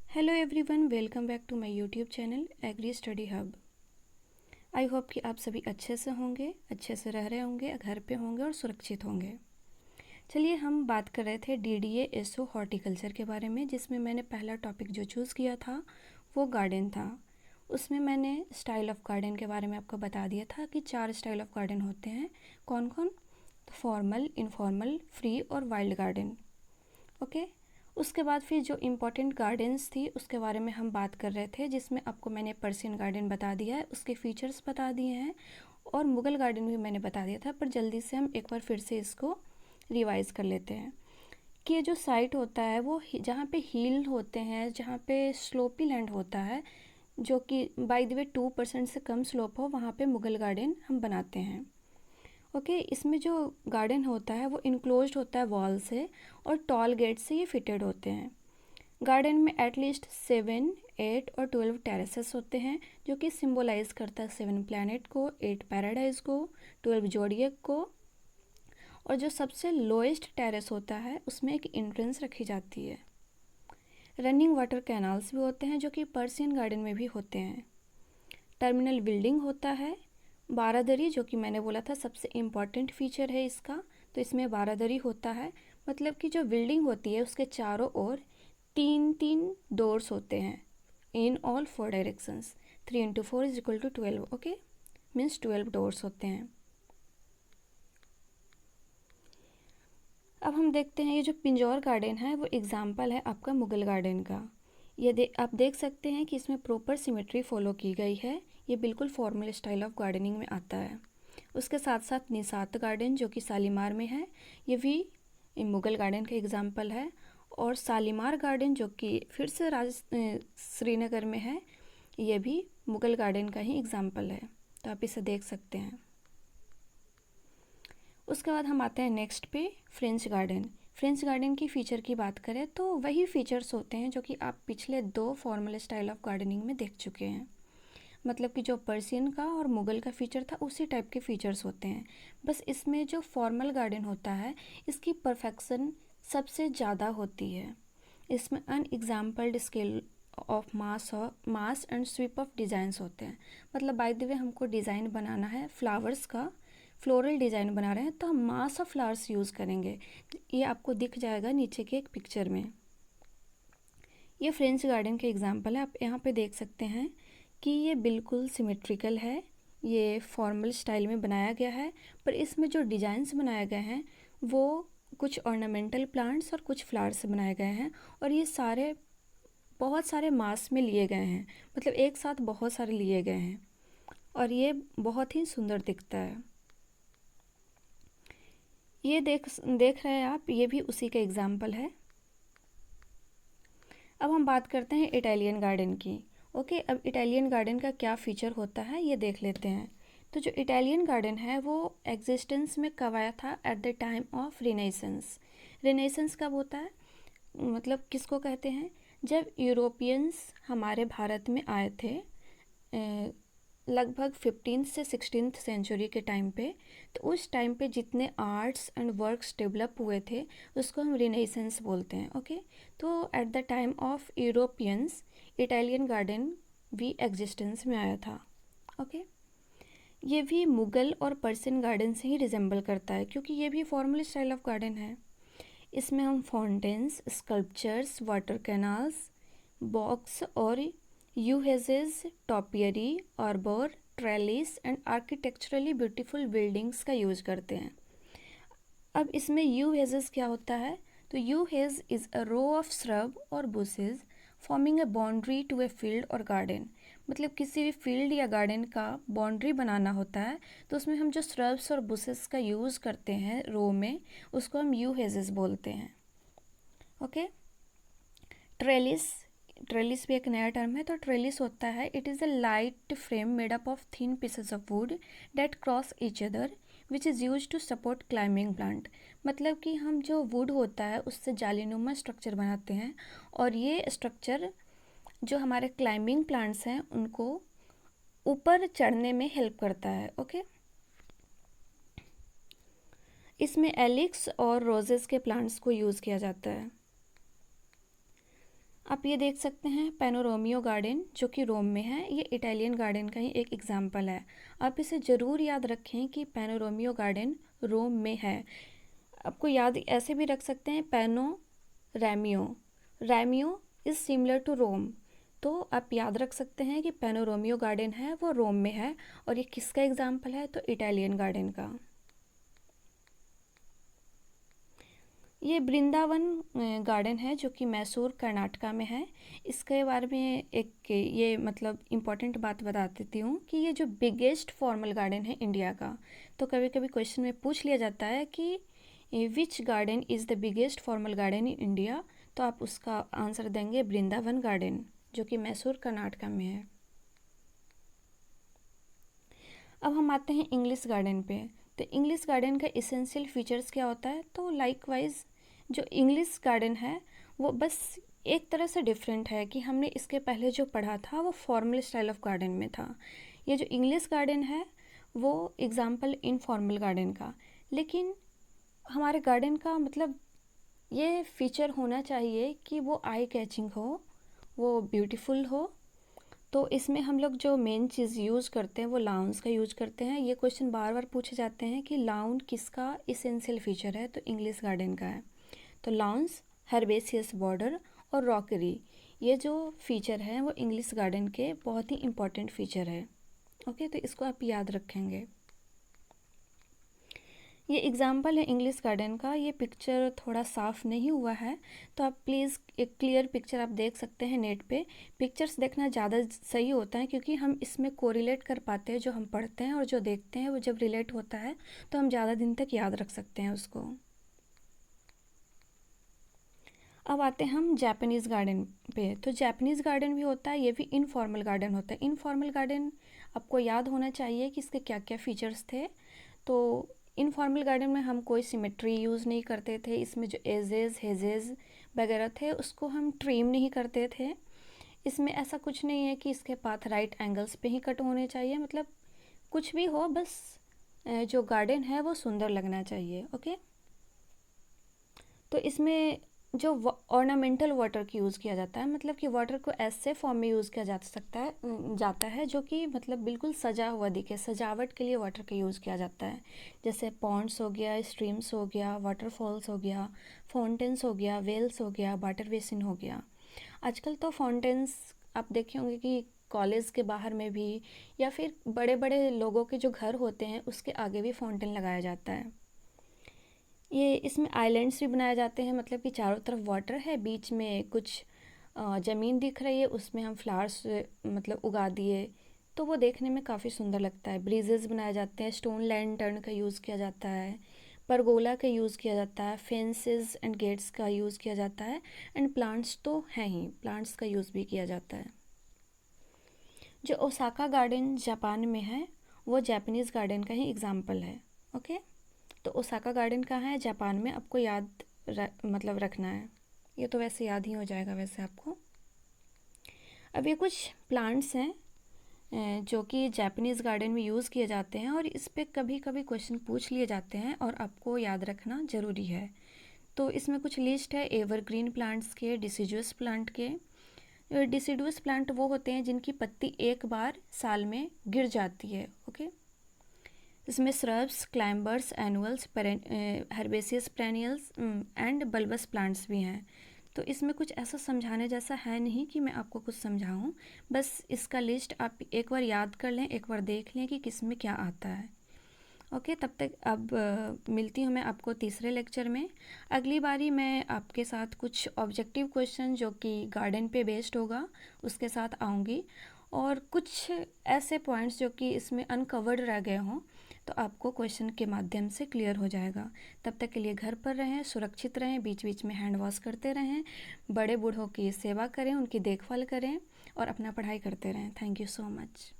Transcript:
Hello everyone, welcome back to my YouTube channel Agri Study Hub. I hope कि आप सभी अच्छे से होंगे, अच्छे से रह रहे होंगे, घर पे होंगे और सुरक्षित होंगे। चलिए, हम बात कर रहे थे DDA-SO हॉर्टिकल्चर के बारे में, जिसमें मैंने पहला टॉपिक जो चूज़ किया था वो गार्डन था। उसमें मैंने स्टाइल ऑफ गार्डन के बारे में आपको बता दिया था कि 4 स्टाइल ऑफ गार्डन होते हैं। कौन कौन? फॉर्मल, इनफॉर्मल, फ्री और वाइल्ड गार्डन। ओके। उसके बाद फिर जो इम्पोर्टेंट गार्डन्स थी उसके बारे में हम बात कर रहे थे, जिसमें आपको मैंने पर्सियन गार्डन बता दिया है, उसके फीचर्स बता दिए हैं, और मुगल गार्डन भी मैंने बता दिया था। पर जल्दी से हम एक बार फिर से इसको रिवाइज कर लेते हैं कि ये जो साइट होता है वो जहाँ पे हिल होते हैं, जहाँ पे स्लोपी लैंड होता है, जो कि बाय द वे 2% से कम स्लोप हो, वहाँ पे मुगल गार्डन हम बनाते हैं। ओके। इसमें जो गार्डन होता है वो इनक्लोज्ड होता है वॉल से, और टॉल गेट से ये फिटेड होते हैं। गार्डन में एटलीस्ट 7, 8 और 12 टेरेसेस होते हैं, जो कि सिंबलाइज करता है 7 प्लैनेट को, 8 पैराडाइज को, 12 जोडियक को। और जो सबसे लोएस्ट टेरेस होता है उसमें एक एंट्रेंस रखी जाती है। रनिंग वाटर कैनाल्स भी होते हैं, जो कि पर्सियन गार्डन में भी होते हैं। टर्मिनल बिल्डिंग होता है। बारादरी, जो कि मैंने बोला था सबसे इम्पॉर्टेंट फीचर है इसका, तो इसमें बारादरी होता है। मतलब कि जो बिल्डिंग होती है उसके चारों ओर 3 डोर्स होते हैं in all 4 directions. 3 × 4 = 12। Okay, means 12 doors होते हैं। अब हम देखते हैं ये जो पिंजौर गार्डन है वो एग्जाम्पल है आपका मुगल गार्डन का। ये आप देख सकते हैं कि इसमें प्रॉपर सिमेट्री फॉलो की गई है। ये बिल्कुल फॉर्मल स्टाइल ऑफ गार्डनिंग में आता है। उसके साथ साथ निसात गार्डन, जो कि शालीमार में है, ये भी मुगल गार्डन का एग्जाम्पल है। और शालीमार गार्डन, जो कि फिर से श्रीनगर में है, ये भी मुगल गार्डन का ही एग्जाम्पल है, तो आप इसे देख सकते हैं। उसके बाद हम आते हैं नेक्स्ट पे, फ्रेंच गार्डन। फ्रेंच गार्डन की फ़ीचर की बात करें तो वही फीचर्स होते हैं जो कि आप पिछले 2 फॉर्मल स्टाइल ऑफ गार्डनिंग में देख चुके हैं। मतलब कि जो पर्सियन का और मुगल का फीचर था उसी टाइप के फीचर्स होते हैं। बस इसमें जो फॉर्मल गार्डन होता है इसकी परफेक्शन सबसे ज़्यादा होती है। इसमें unexampled scale of mass and sweep of designs होते हैं। मतलब बाय द वे हमको डिज़ाइन बनाना है फ्लावर्स का, फ्लोरल डिज़ाइन बना रहे हैं, तो हम मास ऑफ फ्लावर्स यूज़ करेंगे। ये आपको दिख जाएगा नीचे के एक पिक्चर में। ये फ्रेंच गार्डन के एग्जाम्पल है, आप यहाँ पे देख सकते हैं कि ये बिल्कुल सिमेट्रिकल है, ये फॉर्मल स्टाइल में बनाया गया है। पर इसमें जो डिज़ाइंस बनाए गए हैं वो कुछ ऑर्नामेंटल प्लांट्स और कुछ फ्लावर्स से बनाए गए हैं, और ये सारे बहुत सारे मास में लिए गए हैं। मतलब एक साथ बहुत सारे लिए गए हैं, और ये बहुत ही सुंदर दिखता है। ये देख रहे हैं आप, ये भी उसी का एग्जाम्पल है। अब हम बात करते हैं इटालियन गार्डन की। ओके, अब इटालियन गार्डन का क्या फ़ीचर होता है ये देख लेते हैं। तो जो इटालियन गार्डन है वो एग्जिस्टेंस में कब आया था? At the time of renaissance. Renaissance कब होता है? मतलब किसको कहते हैं? जब यूरोपियंस हमारे भारत में आए थे, लगभग 15th से 16th सेंचुरी के टाइम पे, तो उस टाइम पे जितने आर्ट्स एंड वर्क्स डेवलप हुए थे उसको हम रिनेसेंस बोलते हैं। ओके, तो at the time of Europeans Italian garden भी एग्जिस्टेंस में आया था। ओके, ये भी मुगल और पर्सियन गार्डन से ही रिजेंबल करता है, क्योंकि ये भी फॉर्मल स्टाइल ऑफ गार्डन है। इसमें हम fountains, sculptures, water canals, box और yew hedges, topiary, arbour, trellis and architecturally beautiful buildings का यूज करते हैं। अब इसमें यू हेजेस क्या होता है? तो yew hedge is a row of shrub और bushes forming a boundary to a field और गार्डन। मतलब किसी भी फील्ड या गार्डन का बाउंड्री बनाना होता है तो उसमें हम जो श्रब्स और बुशेस का यूज़ करते हैं रो में, उसको हम यू हेजेस बोलते हैं। ओके। ट्रेलिस, ट्रेलिस भी एक नया टर्म है। तो ट्रेलिस होता है, it is a light frame made up of thin pieces of wood that cross each other which is use to support climbing plant. मतलब कि हम जो वुड होता है उससे जालीनुमा स्ट्रक्चर बनाते हैं, और ये स्ट्रक्चर जो हमारे क्लाइंबिंग प्लांट्स हैं उनको ऊपर चढ़ने में हेल्प करता है। ओके, इसमें एलिक्स और रोजेस के प्लांट्स को यूज़ किया जाता है। आप ये देख सकते हैं पैनोरोमियो गार्डन, जो कि रोम में है। ये इटालियन गार्डन का ही एक एग्जाम्पल है। आप इसे ज़रूर याद रखें कि पैनोरोमियो गार्डन रोम में है। आपको याद ऐसे भी रख सकते हैं पैनो रैमियो, रैमियो इज़ सिमिलर टू रोम। तो आप याद रख सकते हैं कि पैनोरोमियो गार्डन है वो रोम में है। और ये किसका एग्जाम्पल है? तो इटालियन गार्डन का। ये वृंदावन गार्डन है जो कि मैसूर कर्नाटका में है। इसके बारे में एक ये मतलब इम्पॉर्टेंट बात बता देती हूँ कि ये जो बिगेस्ट फॉर्मल गार्डन है इंडिया का। तो कभी कभी क्वेश्चन में पूछ लिया जाता है कि which garden is the biggest formal garden in India. तो आप उसका आंसर देंगे वृंदावन गार्डन, जो कि मैसूर कर्नाटका में है। अब हम आते हैं इंग्लिश गार्डन पे। तो इंग्लिश गार्डन का इसेंशियल फीचर्स क्या होता है? तो लाइकवाइज जो इंग्लिश गार्डन है वो बस एक तरह से डिफरेंट है कि हमने इसके पहले जो पढ़ा था वो फॉर्मल स्टाइल ऑफ गार्डन में था। ये जो इंग्लिश गार्डन है वो एग्जाम्पल इनफॉर्मल गार्डन का। लेकिन हमारे गार्डन का मतलब ये फीचर होना चाहिए कि वो आई कैचिंग हो, वो ब्यूटीफुल हो। तो इसमें हम लोग जो मेन चीज़ यूज़ करते हैं वो लाउंस का यूज करते हैं। ये क्वेश्चन बार बार पूछे जाते हैं कि लाउन किसका इसेंशियल फीचर है? तो इंग्लिश गार्डन का है। तो लाउंस, हर्बेसियस बॉर्डर और रॉकरी, ये जो फीचर है वो इंग्लिश गार्डन के बहुत ही इम्पॉर्टेंट फीचर है। ओके, तो इसको आप याद रखेंगे। ये एग्जाम्पल है इंग्लिश गार्डन का। ये पिक्चर थोड़ा साफ़ नहीं हुआ है, तो आप प्लीज़ एक क्लियर पिक्चर आप देख सकते हैं नेट पे। पिक्चर्स देखना ज़्यादा सही होता है क्योंकि हम इसमें कोरिलेट कर पाते हैं। जो हम पढ़ते हैं और जो देखते हैं वो जब रिलेट होता है तो हम ज़्यादा दिन तक याद रख सकते हैं उसको। अब आते हैं हम जापानीज़ गार्डन पे। तो जापानीज़ गार्डन भी होता है, ये भी इनफॉर्मल गार्डन होता है। इनफॉर्मल गार्डन आपको याद होना चाहिए कि इसके क्या क्या फीचर्स थे। तो इनफॉर्मल गार्डन में हम कोई सिमेट्री यूज़ नहीं करते थे। इसमें जो एजेस हेजेस वगैरह थे उसको हम ट्रिम नहीं करते थे। इसमें ऐसा कुछ नहीं है कि इसके पाथ राइट एंगल्स पे ही कट होने चाहिए। मतलब कुछ भी हो, बस जो गार्डन है वो सुंदर लगना चाहिए। ओके, तो इसमें जो ऑर्नामेंटल वाटर की यूज़ किया जाता है, मतलब कि वाटर को ऐसे फॉर्म में यूज़ किया जाता है जो कि मतलब बिल्कुल सजा हुआ दिखे। सजावट के लिए वाटर का यूज़ किया जाता है। जैसे पॉन्ड्स हो गया, स्ट्रीम्स हो गया, वाटरफॉल्स हो गया, फाउंटेन्स हो गया, वेल्स हो गया, वाटर बेसिन हो गया। आजकल तो फाउंटेन्स आप देखे होंगे कि कॉलेज के बाहर में भी या फिर बड़े बड़े लोगों के जो घर होते हैं उसके आगे भी फाउंटेन लगाया जाता है। ये इसमें आइलैंड्स भी बनाए जाते हैं, मतलब कि चारों तरफ वाटर है, बीच में कुछ ज़मीन दिख रही है, उसमें हम फ्लावर्स मतलब उगा दिए तो वो देखने में काफ़ी सुंदर लगता है। ब्रिजेस बनाए जाते हैं, स्टोन लैंटर्न का यूज़ किया जाता है, परगोला का यूज़ किया जाता है, फेंसेस एंड गेट्स का यूज़ किया जाता है, एंड प्लांट्स तो हैं ही, प्लांट्स का यूज़ भी किया जाता है। जो ओसाका गार्डन जापान में है वो जापानीज़ गार्डन का ही एग्जाम्पल है। ओके, तो ओसाका गार्डन कहाँ है? जापान में। आपको याद मतलब रखना है। ये तो वैसे याद ही हो जाएगा वैसे आपको। अब ये कुछ प्लांट्स हैं जो कि जापानीज़ गार्डन में यूज़ किए जाते हैं और इस पे कभी कभी क्वेश्चन पूछ लिए जाते हैं और आपको याद रखना ज़रूरी है। तो इसमें कुछ लिस्ट है एवरग्रीन प्लांट्स के, डिसीजुअस प्लांट के। डिसीडुअस प्लांट वो होते हैं जिनकी पत्ती एक बार साल में गिर जाती है। ओके, इसमें shrubs, climbers, annuals, herbaceous perennials and bulbous plants भी हैं। तो इसमें कुछ ऐसा समझाने जैसा है नहीं कि मैं आपको कुछ समझाऊं। बस इसका लिस्ट आप एक बार याद कर लें, एक बार देख लें कि किस में क्या आता है। ओके, तब तक अब मिलती हूँ मैं आपको तीसरे लेक्चर में। अगली बारी मैं आपके साथ कुछ ऑब्जेक्टिव क्वेश्चन जो कि गार्डन पे बेस्ड होगा उसके साथ आऊँगी, और कुछ ऐसे पॉइंट्स जो कि इसमें अनकवर्ड रह गए हों तो आपको क्वेश्चन के माध्यम से क्लियर हो जाएगा। तब तक के लिए घर पर रहें, सुरक्षित रहें, बीच बीच में हैंड वॉश करते रहें, बड़े बूढ़ों की सेवा करें, उनकी देखभाल करें और अपना पढ़ाई करते रहें। Thank you so much.